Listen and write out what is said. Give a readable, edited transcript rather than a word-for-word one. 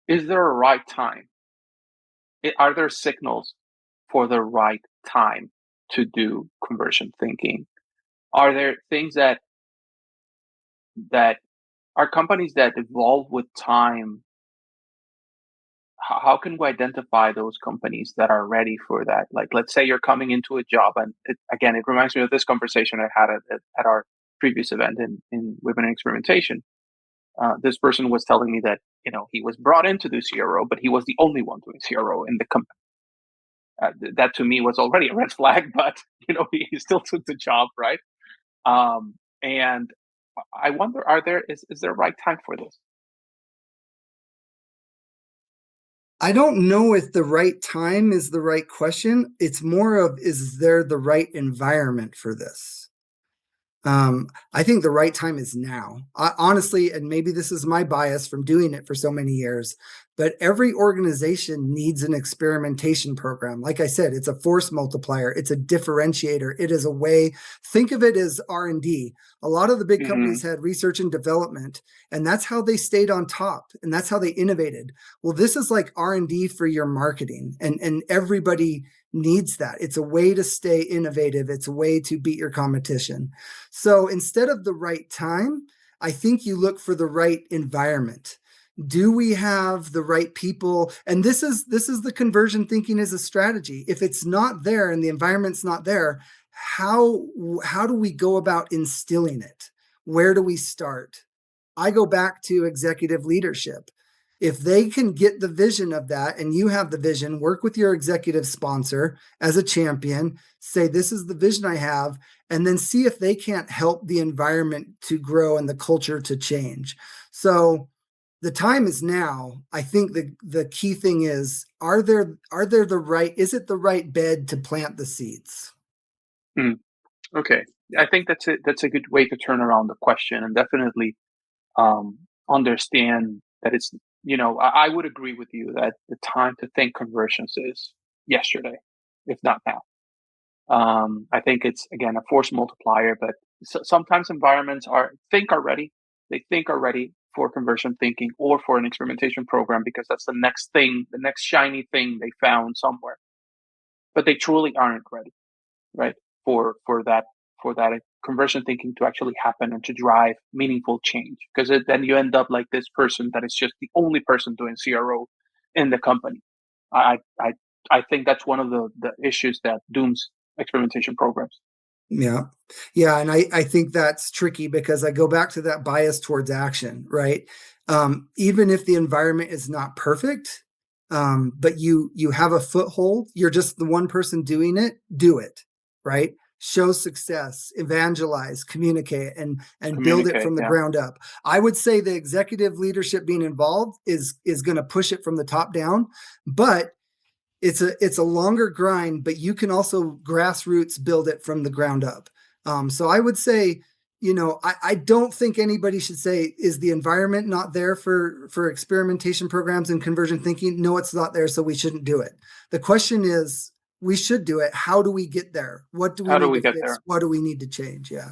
is there a right time? Are there signals for the right time to do conversion thinking? Are there things that are companies that evolve with time? How can we identify those companies that are ready for that? Like, let's say you're coming into a job, and again, it reminds me of this conversation I had at our previous event in Women in Experimentation. This person was telling me that he was brought in to do CRO, but he was the only one doing CRO in the company. That to me was already a red flag, but he still took the job, right? And I wonder, is there a right time for this? I don't know if the right time is the right question. It's more of, is there the right environment for this? I think the right time is now. Honestly, and maybe this is my bias from doing it for so many years, but every organization needs an experimentation program. Like I said, it's a force multiplier. It's a differentiator. It is a way, think of it as R&D. A lot of the big companies had research and development, and that's how they stayed on top, and that's how they innovated. Well, this is like R&D for your marketing, and everybody needs that. It's a way to stay innovative. It's a way to beat your competition. So instead of the right time, I think you look for the right environment. Do we have the right people? And this is the conversion thinking as a strategy. If it's not there and the environment's not there, how do we go about instilling it? Where do we start? I go back to executive leadership. If they can get the vision of that and you have the vision, work with your executive sponsor as a champion, say, this is the vision I have, and then see if they can't help the environment to grow and the culture to change. So the time is now. I think the key thing is, is it the right bed to plant the seeds? Okay. I think that's a good way to turn around the question, and definitely understand that it's, I would agree with you that the time to think conversions is yesterday, if not now. I think it's, again, a force multiplier, but sometimes environments are ready. They think are ready for conversion thinking or for an experimentation program because that's the next thing, the next shiny thing they found somewhere. But they truly aren't ready, right? For that conversion thinking to actually happen and to drive meaningful change. Because then you end up like this person that is just the only person doing CRO in the company. I I I think that's one of the issues that dooms experimentation programs. Yeah. Yeah. And I think that's tricky because I go back to that bias towards action, right? Even if the environment is not perfect, but you have a foothold, you're just the one person doing it, do it, right? Show success, evangelize, communicate, and build it Communicate, from the yeah. ground up. I would say the executive leadership being involved is going to push it from the top down, but it's a longer grind, but you can also grassroots build it from the ground up. So I would say, I don't think anybody should say, is the environment not there for experimentation programs and conversion thinking? No, it's not there, so we shouldn't do it. The question is, we should do it. How do we get there? What do we How do need we to get fix? there? What do we need to change? Yeah.